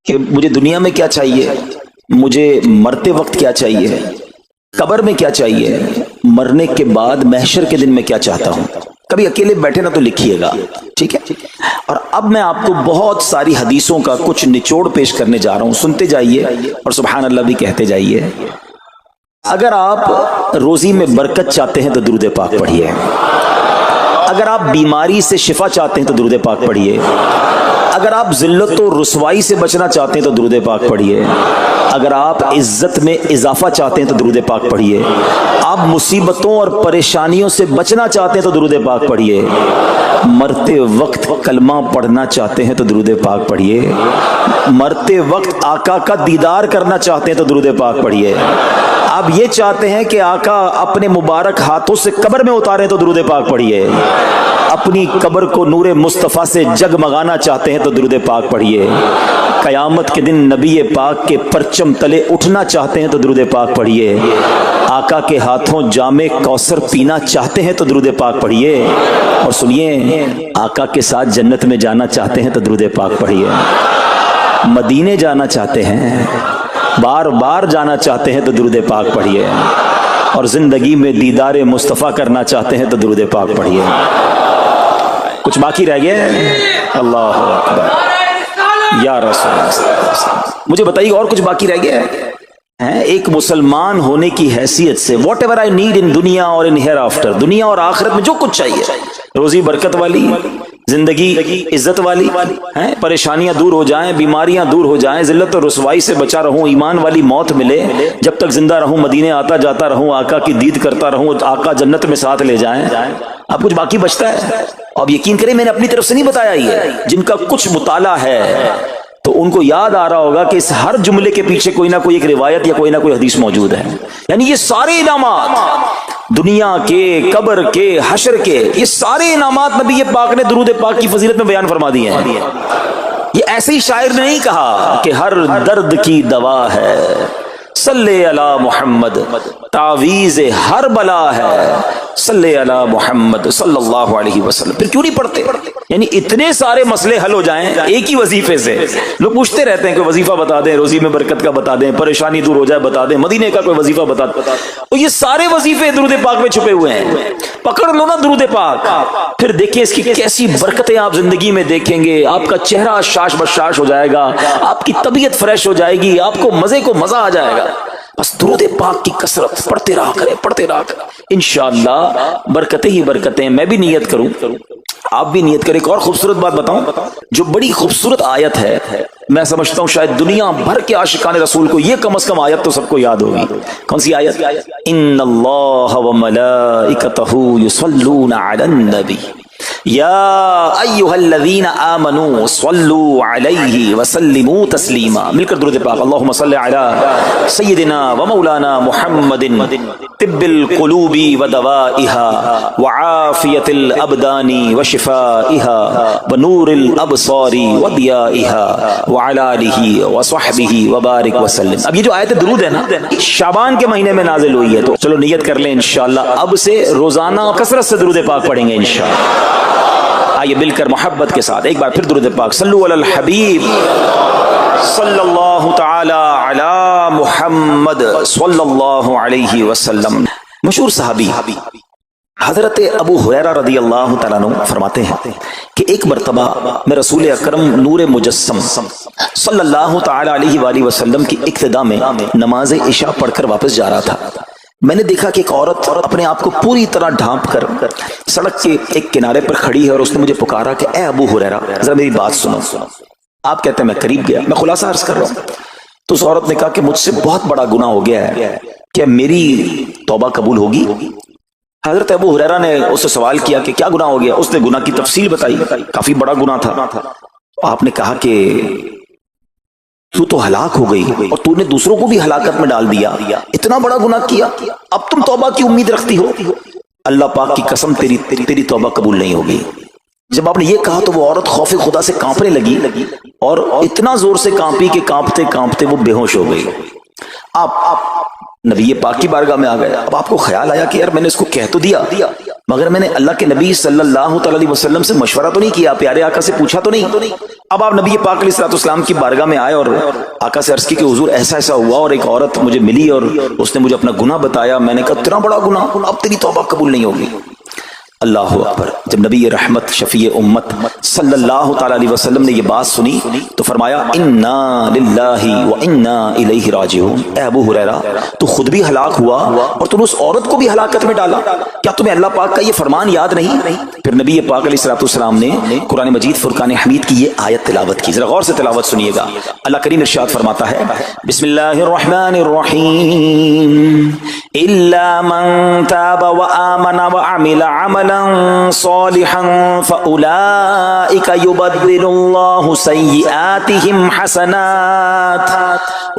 کہ مجھے دنیا میں کیا چاہیے، مجھے مرتے وقت کیا چاہیے، قبر میں کیا چاہیے، مرنے کے بعد محشر کے دن میں کیا چاہتا ہوں. کبھی اکیلے بیٹھے نا تو لکھیے گا، ٹھیک ہے. اور اب میں آپ کو بہت ساری حدیثوں کا کچھ نچوڑ پیش کرنے جا رہا ہوں، سنتے جائیے اور سبحان اللہ بھی کہتے جائیے. اگر آپ روزی میں برکت چاہتے ہیں تو درود پاک پڑھیے. اگر آپ بیماری سے شفا چاہتے ہیں تو درود پاک پڑھیے. اگر آپ ذلت و رسوائی سے بچنا چاہتے ہیں تو درود پاک پڑھیے. اگر آپ عزت میں اضافہ چاہتے ہیں تو درود پاک پڑھیے. آپ مصیبتوں اور پریشانیوں سے بچنا چاہتے ہیں تو درود پاک پڑھیے. مرتے وقت کلمہ پڑھنا چاہتے ہیں تو درود پاک پڑھیے. مرتے وقت آقا کا دیدار کرنا چاہتے ہیں تو درود پاک پڑھیے. آپ یہ چاہتے ہیں کہ آقا اپنے مبارک ہاتھوں سے قبر میں اتاریں تو درود پاک پڑھیے. اپنی قبر کو نور مصطفیٰ سے جگمگانا چاہتے ہیں تو درود پاک پڑھیے. قیامت کے دن نبی پاک کے پرچم تلے اٹھنا چاہتے ہیں تو درود پاک پڑھیے. آقا کے ہاتھوں جام کوثر پینا چاہتے ہیں تو درود پاک پڑھیے. اور سنیے، آقا کے ساتھ جنت میں جانا چاہتے ہیں تو درود پاک پڑھیے. مدینے جانا چاہتے ہیں، بار بار جانا چاہتے ہیں تو درود پاک پڑھیے. اور زندگی میں دیدار مصطفیٰ کرنا چاہتے ہیں تو درود پاک پڑھیے. کچھ باقی رہ گیا؟ اللہ اکبر یا رسول اللہ. مجھے بتائیے اور کچھ باقی رہ گیا ہے؟ ایک مسلمان ہونے کی حیثیت سے what ever I need in دنیا اور ان ہیئر آفٹر، دنیا اور آخرت میں جو کچھ چاہیے، روزی برکت والی، زندگی عزت والی، پریشانیاں دور ہو جائیں، بیماریاں دور ہو جائیں، ذلت اور رسوائی سے بچا رہوں، ایمان والی موت ملے، جب تک زندہ رہوں مدینے آتا جاتا رہوں، آقا کی دید کرتا رہوں، آقا جنت میں ساتھ لے جائیں. اب کچھ باقی بچتا ہے؟ اب یقین کریں میں نے اپنی طرف سے نہیں بتایا. یہ جن کا کچھ مطالعہ ہے تو ان کو یاد آ رہا ہوگا کہ اس ہر جملے کے پیچھے کوئی نہ کوئی ایک روایت یا کوئی نہ کوئی حدیث موجود ہے. یعنی یہ سارے انعامات، دنیا کے، قبر کے، حشر کے، یہ سارے انعامات نبی پاک نے درود پاک کی فضیلت میں بیان فرما دیے ہیں. یہ ایسے ہی شاعر نے نہیں کہا کہ ہر درد کی دوا ہے، صلی علی محمد، تعویذ ہر بلا ہے، صلی علی محمد صلی اللہ علیہ وسلم. پھر کیوں نہیں پڑھتے؟ یعنی اتنے سارے مسئلے حل ہو جائیں ایک ہی وظیفے سے. لوگ پوچھتے رہتے ہیں کہ وظیفہ بتا دیں، روزی میں برکت کا بتا دیں، پریشانی دور ہو جائے بتا دیں، مدینے کا کوئی وظیفہ بتا دیں. اور یہ سارے وظیفے درود پاک میں چھپے ہوئے ہیں. پکڑ لو نا درود پاک، پھر دیکھیں اس کی کیسی برکتیں آپ زندگی میں دیکھیں گے. آپ کا چہرہ شاش بشاش ہو جائے گا، آپ کی طبیعت فریش ہو جائے گی، آپ کو مزے کو مزہ آ جائے گا. بس درود پاک کی کثرت پڑھتے رہا کریں، پڑھتے رہا کریں، انشاءاللہ برکتیں ہی برکتیں. میں بھی نیت کروں، آپ بھی نیت کریں. ایک اور خوبصورت بات بتاؤں، جو بڑی خوبصورت آیت ہے، میں سمجھتا ہوں شاید دنیا بھر کے عاشقان رسول کو یہ کم از کم آیت تو سب کو یاد ہوگی. کون سی آیت؟ ان اللہ وملائکتہ یصلون علی النبی یا ایھا الذین آمنوا صلوا علیہ وسلموا تسلیما. مل کر درود پاک. اللہم صل علی سیدنا ومولانا محمد طب القلوب ودوائها وعافیت الابدان وشفائها ونور الابصار وضیائها وعلی آلہ وصحبہ وبارک وسلم. اب یہ جو آیت درود ہے نا، شعبان کے مہینے میں نازل ہوئی ہے، تو چلو نیت کر لیں انشاءاللہ اب سے روزانہ کثرت سے درود پاک پڑھیں گے انشاءاللہ. آئیے مل کر محبت کے ساتھ ایک بار پھر درود پاک. صلو علی الحبیب صلی اللہ تعالی علی محمد صلی اللہ علیہ وسلم. مشہور صحابی حضرت ابو ہریرہ رضی اللہ تعالیٰ عنہ فرماتے ہیں کہ ایک مرتبہ میں رسول اکرم نور مجسم صلی اللہ تعالی علیہ وآلہ وسلم کی اقتداء میں نماز عشاء پڑھ کر واپس جا رہا تھا. میں نے دیکھا کہ ایک عورت اپنے آپ کو پوری طرح ڈھانپ کر سڑک کے ایک کنارے پر کھڑی ہے، اور اس نے مجھے پکارا کہ اے ابو ہریرہ ذرا میری بات سنو. آپ کہتے ہیں میں قریب گیا، میں خلاصہ عرض کر رہا ہوں. تو اس عورت نے کہا کہ مجھ سے بہت بڑا گناہ ہو گیا ہے، کیا میری توبہ قبول ہوگی؟ حضرت ابو ہریرہ نے اس سے سوال کیا کہ کیا گناہ ہو گیا؟ اس نے گناہ کی تفصیل بتائی، کافی بڑا گناہ تھا. آپ نے کہا کہ تو تو ہلاک ہو گئی اور تو نے دوسروں کو بھی ہلاکت میں ڈال دیا، اتنا بڑا گناہ کیا، اب تم توبہ کی امید رکھتی ہو؟ اللہ پاک کی قسم تیری توبہ قبول نہیں ہوگی. جب آپ نے یہ کہا تو وہ عورت خوف خدا سے کانپنے لگی، اور اتنا زور سے کانپی کہ کانپتے کانپتے وہ بے ہوش ہو گئی. آپ نبی پاک کی بارگاہ میں آ گئے. اب آپ کو خیال آیا کہ یار میں نے اس کو کہہ تو دیا مگر میں نے اللہ کے نبی صلی اللہ تعالی علیہ وسلم سے مشورہ تو نہیں کیا، پیارے آقا سے پوچھا تو نہیں۔ اب آپ نبی پاک علیہ الصلوۃ والسلام کی بارگاہ میں آئے اور آقا سے عرض کی کہ حضور ایسا ایسا ہوا اور ایک عورت مجھے ملی اور اس نے مجھے اپنا گناہ بتایا، میں نے کہا اتنا بڑا گناہ، اب تیری توبہ قبول نہیں ہوگی۔ اللہ اکبر۔ جب نبی رحمت شفیع امت صلی اللہ تعالی علیہ وسلم نے یہ بات سنی تو فرمایا انا للہ و انا الیہ راجعون۔ اے ابو ہریرہ تو خود بھی ہلاک ہوا اور تم اس عورت کو بھی ہلاکت میں ڈالا، کیا تمہیں اللہ پاک کا یہ فرمان یاد نہیں؟ پھر نبی پاک علیہ الصلوۃ والسلام نے قرآن مجید فرقان حمید کی یہ آیت تلاوت کی، ذرا غور سے تلاوت سنیے گا۔ اللہ کریم ارشاد فرماتا ہے بسم اللہ الرحمن الرحیم الا من تاب وآمن وعمل عملا صالحا فأولئك يبدل الله سيئاتهم حسنات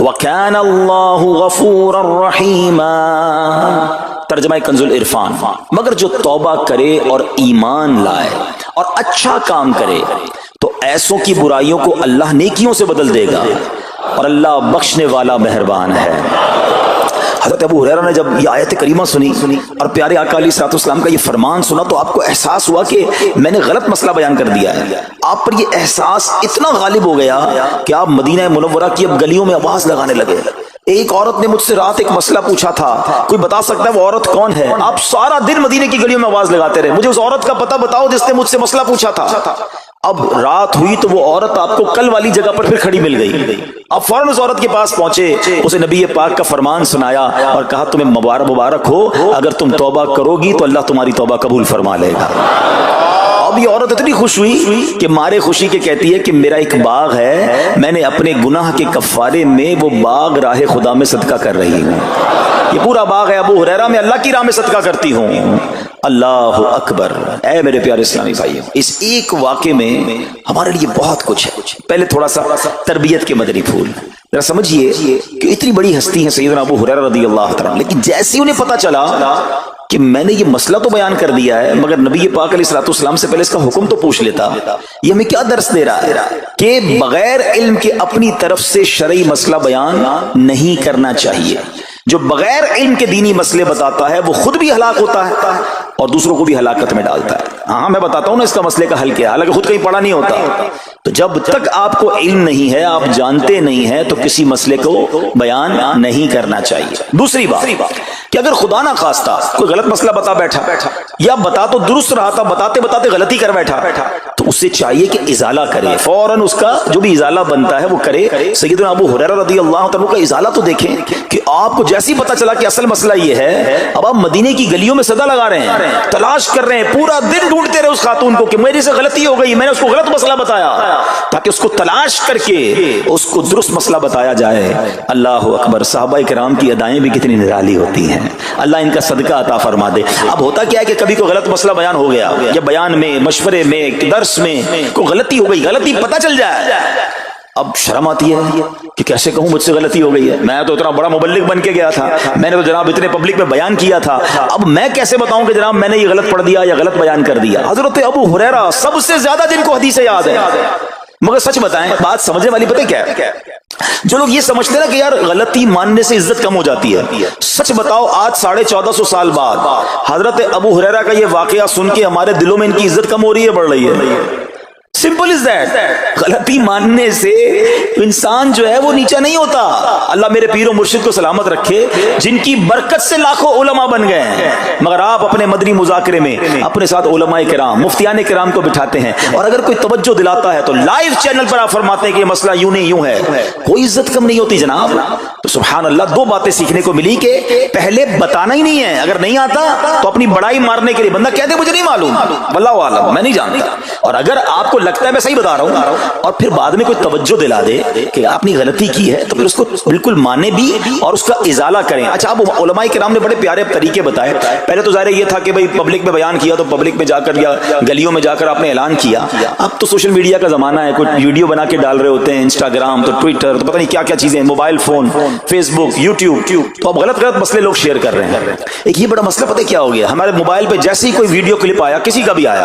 وكان الله غفورا رحيما۔ ترجمہ کنز العرفان، مگر جو توبہ کرے اور ایمان لائے اور اچھا کام کرے تو ایسوں کی برائیوں کو اللہ نیکیوں سے بدل دے گا اور اللہ بخشنے والا مہربان ہے۔ حضرت ابو ہریرہ نے جب یہ آیت کریمہ سنی اور پیارے آقا علیہ الصلوۃ والسلام کا یہ فرمان سنا تو آپ کو احساس ہوا کہ میں نے غلط مسئلہ بیان کر دیا ہے۔ آپ پر یہ احساس اتنا غالب ہو گیا کہ آپ مدینہ منورہ کی اب گلیوں میں آواز لگانے لگے۔ ایک عورت نے مجھ سے رات ایک مسئلہ پوچھا تھا، کوئی بتا سکتا ہے وہ عورت کون ہے؟ آپ سارا دن مدینے کی گلیوں میں آواز لگاتے رہے، مجھے اس عورت کا پتہ بتاؤ جس نے مجھ سے مسئلہ پوچھا تھا۔ اب رات ہوئی تو وہ عورت آپ کو کل والی جگہ پر پھر کھڑی مل گئی۔ آپ فوراً اس عورت کے پاس پہنچے، اسے نبی پاک کا فرمان سنایا اور کہا تمہیں مبارک ہو، اگر تم توبہ کرو گی تو اللہ تمہاری توبہ قبول فرما لے گا۔ اب یہ عورت اتنی خوش ہوئی کہ مارے خوشی کے کہتی ہے کہ میرا ایک باغ ہے، میں نے اپنے گناہ کے کفارے میں وہ باغ راہ خدا میں صدقہ کر رہی ہوں۔ یہ پورا باغ ہے ابو ہریرہ، میں اللہ کی راہ میں صدقہ کرتی ہوں۔ اللہ اکبر۔ اے میرے پیارے اسلامی بھائیو، اس ایک واقعے میں ہمارے لیے بہت کچھ ہے۔ پہلے تھوڑا سا تربیت کے مدنی پھول ذرا سمجھیے کہ اتنی بڑی ہستی ہیں سیدنا ابو ہریرہ رضی اللہ تعالیٰ، لیکن جیسے انہیں پتا چلا کہ میں نے یہ مسئلہ تو بیان کر دیا ہے مگر نبی پاک علیہ الصلوۃ والسلام سے پہلے اس کا حکم تو پوچھ لیتا، یہ ہمیں کیا درس دے رہا ہے کہ بغیر علم کے اپنی طرف سے شرعی مسئلہ بیان نہیں کرنا چاہیے۔ جو بغیر علم کے دینی مسئلے بتاتا ہے وہ خود بھی ہلاک ہوتا ہے اور دوسروں کو بھی ہلاکت میں ڈالتا ہے۔ ہاں میں بتاتا ہوں نا اس کا مسئلے کا حل کیا، حالانکہ خود کہیں پڑھا نہیں ہوتا۔ تو جب تک آپ کو علم نہیں ہے، آپ جانتے نہیں ہیں، تو کسی مسئلے کو بیان نہیں کرنا چاہیے۔ دوسری بات کہ اگر خدا نہ خواستہ کوئی غلط مسئلہ بتا بیٹھا یا بتا تو درست رہا تھا، بتاتے بتاتے غلطی کر بیٹھا، تو اسے چاہیے کہ ازالہ کرے، فوراً اس کا جو بھی ازالہ بنتا ہے وہ کرے۔ سیدنا ابو ہریرہ رضی اللہ تعالیٰ کا ازالہ تو دیکھیں کہ آپ کو جیسے ہی پتا چلا کہ اصل مسئلہ یہ ہے، اب آپ مدینے کی گلیوں میں صدا لگا رہے ہیں، تلاش کر رہے ہیں، پورا دن ڈھونڈتے رہے اس خاتون کو کہ میری سے غلطی ہو گئی، میں نے اس کو غلط مسئلہ بتایا، تاکہ اس کو تلاش کر کے اس کو درست مسئلہ بتایا جائے۔ اللہ اکبر۔ صحابہ کرام کی ادائیں بھی کتنی نرالی ہوتی ہیں، اللہ ان کا صدقہ عطا فرما دے۔ اب ہوتا کیا ہے کہ کبھی کوئی غلط مسئلہ بیان ہو گیا یا بیان میں، مشورے میں، درس میں کوئی غلطی ہو گئی، غلطی پتہ چل جائے، اب شرم آتی ہے کہ کیسے کہوں مجھ سے غلطی ہو گئی ہے، میں تو اتنا بڑا مبلغ بن کے گیا تھا، میں نے تو جناب اتنے پبلک میں بیان کیا تھا، اب میں کیسے بتاؤں کہ جناب میں نے یہ غلط پڑھ دیا یا غلط بیان کر دیا۔ حضرت ابو ہریرہ سب سے زیادہ جن کو حدیثیں یاد ہے، مگر سچ بتائیں بات سمجھنے والی پتہ کیا ہے؟ جو لوگ یہ سمجھتے ہیں نا کہ یار غلطی ماننے سے عزت کم ہو جاتی ہے، سچ بتاؤ آج 1450 سال بعد حضرت ابو ہریرہ کا یہ واقعہ سن کے ہمارے دلوں میں ان کی عزت کم ہو رہی ہے، بڑھ رہی ہے؟ Simple is that. غلطی ماننے سے انسان جو ہے وہ نیچا نہیں ہوتا۔ اللہ میرے پیر و مرشد کو سلامت رکھے، جن کی برکت سے لاکھوں علماء بن گئے ہیں، مگر آپ اپنے مدنی مذاکرے میں اپنے ساتھ علماء کرام، مفتیان کرام کو بٹھاتے ہیں، اور اگر کوئی توجہ دلاتا ہے تو لائیو چینل پر آپ فرماتے ہیں کہ یہ مسئلہ یوں نہیں یوں ہے، کوئی عزت کم نہیں ہوتی جناب۔ تو سبحان اللہ، دو باتیں سیکھنے کو ملی کہ پہلے بتانا ہی نہیں ہے، اگر نہیں آتا تو اپنی بڑائی مارنے کے لیے بندہ کہتے مجھے نہیں معلوم، واللہ عالم میں نہیں جانتا، اور اگر آپ کو لگتا ہے میں صحیح بتا رہا ہوں اور پھر بعد میں کوئی توجہ دلا دے کہ آپ نے غلطی کی ہے تو پھر اس کو بالکل مانے بھی اور اس کا ازالہ کریں۔ اچھا، اب علماء کرام نے بڑے پیارے طریقے بتائے۔ پہلے تو ظاہر یہ تھا کہ بھائی پبلک میں بیان کیا تو پبلک میں جا کر یا گلیوں میں جا کر آپ نے اعلان کیا، اب تو سوشل میڈیا کا زمانہ ہے، کچھ ویڈیو بنا کے ڈال رہے ہوتے ہیں، انسٹاگرام تو ٹویٹر تو پتہ نہیں کیا کیا چیزیں، موبائل فون، فیس بک، یوٹیوب، تو اب غلط مسئلے لوگ شیئر کر رہے ہیں۔ ایک یہ بڑا مسئلہ پتہ کیا ہو گیا، ہمارے موبائل پہ جیسے ہی کوئی ویڈیو کلپ آیا، کسی کا بھی آیا،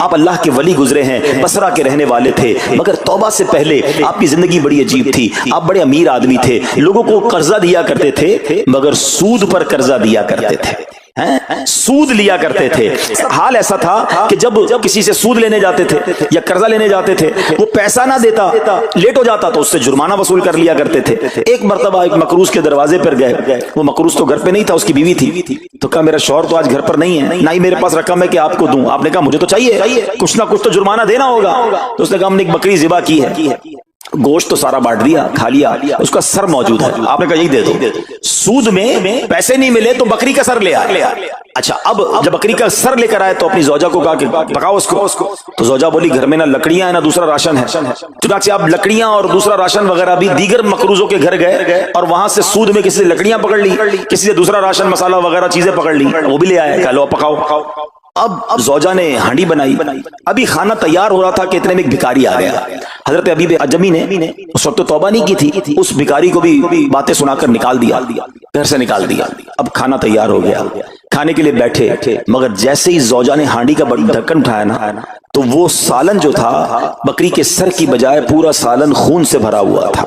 آپ اللہ کے ولی گزرے ہیں، بصرہ کے رہنے والے تھے، مگر توبہ سے پہلے آپ کی زندگی بڑی عجیب تھی. آپ بڑے امیر آدمی تھے، لوگوں کو قرضہ دیا کرتے تھے مگر سود پر قرضہ دیا کرتے تھے، سود لیا کرتے تھے. حال ایسا تھا کہ جب کسی سے سود لینے جاتے تھے یا قرضہ لینے جاتے تھے، وہ پیسہ نہ دیتا، لیٹ ہو جاتا تو اس سے جرمانہ وصول کر لیا کرتے تھے. ایک مرتبہ ایک مقروض کے دروازے پر گئے، وہ مقروض تو گھر پہ نہیں تھا، اس کی بیوی تھی. تو کہا میرا شوہر تو آج گھر پر نہیں ہے، نہ ہی میرے پاس رقم ہے کہ آپ کو دوں. آپ نے کہا مجھے تو چاہیے، کچھ نہ کچھ تو جرمانہ دینا ہوگا. تو اس نے کہا ہم نے ایک بکری ذبح کی ہے، گوشت تو سارا بانٹ دیا، کھا لیا، اس کا سر موجود ہے. آپ نے کہا یہی دے دو. سود میں پیسے نہیں ملے تو بکری کا سر لے آئے. اچھا اب جب بکری کا سر لے کر آئے تو اپنی زوجہ کو کہا کہ پکاؤ اس کو. تو زوجہ بولی گھر میں نہ لکڑیاں ہیں نہ دوسرا راشن ہے. چنانچہ اب لکڑیاں اور دوسرا راشن وغیرہ بھی دیگر مقروضوں کے گھر گئے اور وہاں سے سود میں کسی سے لکڑیاں پکڑ لی، کسی سے دوسرا راشن مسالہ وغیرہ چیزیں پکڑ لی، وہ بھی لے آئے. کہا لو پکاؤ. اب زوجہ نے ہانڈی بنائی، ابھی کھانا تیار ہو رہا تھا کہ اتنے میں ایک بھکاری آ گیا. حضرت حبیب اجمی نے اس وقت تو توبہ نہیں کی تھی، اس بھکاری کو بھی باتیں سنا کر نکال دیا، گھر سے نکال دیا. اب کھانا تیار ہو گیا، کھانے کے لیے بیٹھے، مگر جیسے ہی زوجہ نے ہانڈی کا ڈھکن اٹھایا نا تو وہ سالن جو تھا بکری کے سر کی بجائے پورا سالن خون سے بھرا ہوا تھا.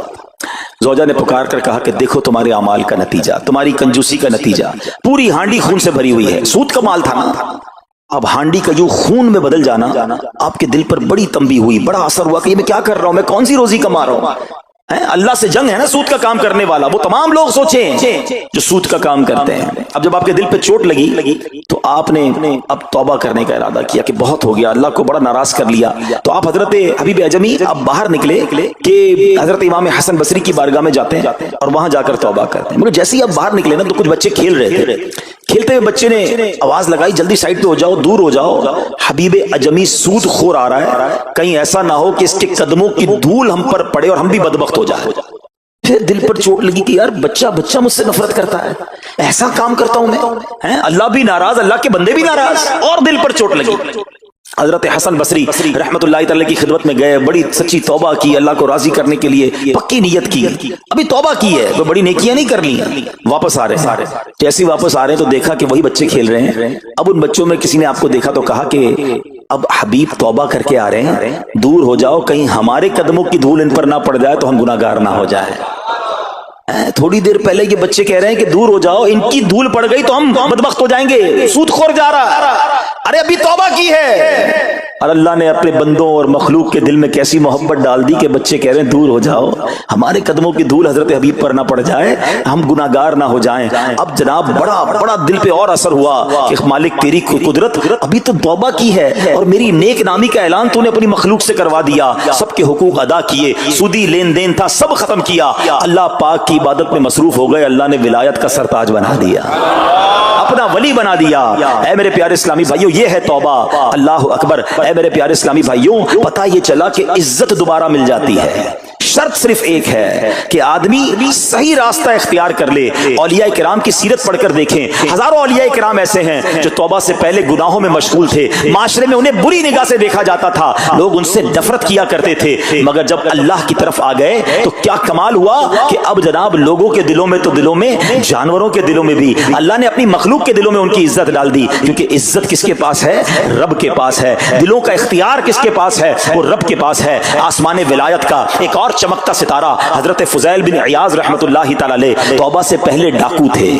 زوجہ نے پکار کر کہا کہ دیکھو تمہارے اعمال کا نتیجہ، تمہاری کنجوسی کا نتیجہ، پوری ہانڈی خون سے بھری ہوئی ہے، سود کا مال تھا نا. اب ہانڈی کا جو خون میں بدل جانا آپ کے دل پر بڑی تنبیہ ہوئی، بڑا اثر ہوا کہ یہ میں کیا کر رہا ہوں، میں کون سی روزی کما رہا ہوں. اللہ سے جنگ ہے نا سود کا کام کرنے والا، وہ تمام لوگ سوچیں جو سود کا کام کرتے ہیں. اب جب آپ کے دل پہ چوٹ لگی تو آپ نے اب توبہ کرنے کا ارادہ کیا کہ بہت ہو گیا، اللہ کو بڑا ناراض کر لیا. تو آپ حضرت حبیب اجمی اب باہر نکلے کہ حضرت امام حسن بصری کی بارگاہ میں جاتے ہیں اور وہاں جا کر توبہ کرتے ہیں. مگر جیسے ہی اب باہر نکلے نا تو کچھ بچے کھیل رہے تھے، کھیلتے ہوئے بچے نے آواز لگائی جلدی سائڈ پہ ہو جاؤ، دور ہو جاؤ، حبیب اجمی سود خور آ رہا ہے، کہیں ایسا نہ ہو کہ اس کے قدموں کی دھول ہم پر پڑے اور ہم بھی بدبخت ہو جائیں. پھر دل پر چوٹ لگی کہ یار بچہ مجھ سے نفرت کرتا ہے، ایسا کام کرتا ہوں میں، اللہ بھی ناراض، اللہ کے بندے بھی ناراض، اور دل پر چوٹ لگی. حضرت حسن بصری رحمت اللہ تعالی کی خدمت میں گئے، بڑی سچی توبہ کی، اللہ کو راضی کرنے کے لیے پکی نیت کی. ابھی توبہ کی ہے، کوئی بڑی نیکیاں نہیں کر لی. واپس آ رہے ہیں، جیسے واپس آ رہے ہیں تو دیکھا کہ وہی بچے کھیل رہے ہیں. اب ان بچوں میں کسی نے آپ کو دیکھا تو کہا کہ اب حبیب توبہ کر کے آ رہے ہیں، دور ہو جاؤ، کہیں ہمارے قدموں کی دھول ان پر نہ پڑ جائے تو ہم گناہگار نہ ہو جائیں. تھوڑی دیر پہلے یہ بچے کہہ رہے ہیں کہ دور ہو جاؤ، ان کی دھول پڑ گئی تو ہم بدبخت ہو جائیں گے، سود خور جا رہا. ارے ابھی توبہ کی ہے. اور اللہ نے اپنے بندوں اور مخلوق کے دل میں کیسی محبت ڈال دی کہ بچے کہہ رہے ہیں دور ہو جاؤ، ہمارے قدموں کی دھول حضرت حبیب پر نہ پڑ جائے، ہم گناہگار نہ ہو جائیں. اب جناب بڑا دل پہ اور اثر ہوا کہ مالک تیری قدرت، ابھی تو توبہ کی ہے اور میری نیک نامی کا اعلان تو نے اپنی مخلوق سے کروا دیا، سب کے حقوق ادا کیے، سودی لین دین تھا سب ختم کیا، اللہ پاک کی عبادت میں مصروف ہو گئے، اللہ نے ولایت کا سرتاج بنا دیا، اپنا ولی بنا دیا. اے میرے پیارے اسلامی بھائیوں، یہ ہے توبہ. اللہ اکبر. اے میرے پیارے اسلامی بھائیوں، پتہ یہ چلا کہ عزت دوبارہ مل جاتی ہے. شرط صرف ایک ہے کہ آدمی صحیح راستہ اختیار کر لے. اولیاء کرام کی سیرت پڑھ کر دیکھیں، ہزاروں اولیاء کرام ایسے ہیں جو توبہ سے پہلے گناہوں میں مشغول تھے، معاشرے میں انہیں بری نگاہ سے دیکھا جاتا تھا، لوگ ان سے نفرت کیا کرتے تھے، مگر جب اللہ کی طرف آ گئے تو کیا کمال ہوا کہ اب جناب لوگوں کے دلوں میں تو دلوں میں، جانوروں کے دلوں میں بھی اللہ نے اپنی مخلوق کے دلوں میں ان کی عزت ڈال دی. کیونکہ عزت کس کے پاس ہے؟ رب کے پاس ہے. دلوں کا اختیار کس کے پاس ہے؟ وہ رب کے پاس ہے. آسمان ولایت کا ایک اور چمکتا ستارہ حضرت فضیل بن عیاض رحمت اللہ تعالی علیہ توبہ سے پہلے ڈاکو تھے.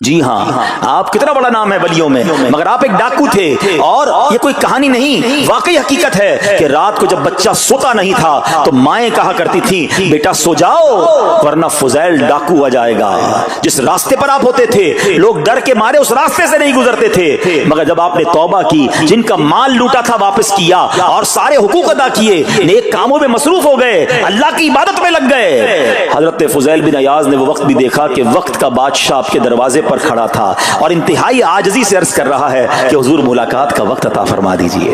جی ہاں، آپ کتنا بڑا نام ہے ولیوں میں، مگر آپ ایک ڈاکو تھے. اور یہ کوئی کہانی نہیں، واقعی حقیقت ہے کہ رات کو جب بچہ سوتا نہیں تھا تو مائیں کہا کرتی تھیں بیٹا سو جاؤ ورنہ فضیل ڈاکو آ جائے گا. جس راستے پر آپ ہوتے تھے لوگ ڈر کے مارے اس راستے سے نہیں گزرتے تھے، مگر جب آپ نے توبہ کی، جن کا مال لوٹا تھا واپس کیا اور سارے حقوق ادا کیے، نیک کاموں میں مصروف ہو گئے، اللہ کی عبادت میں لگ گئے. حضرت فضیل بن عیاض نے وہ وقت بھی دیکھا کہ وقت کا بادشاہ آپ کے دروازے پر کھڑا تھا اور انتہائی عاجزی سے عرض کر رہا ہے کہ حضور ملاقات کا وقت عطا فرما دیجئے.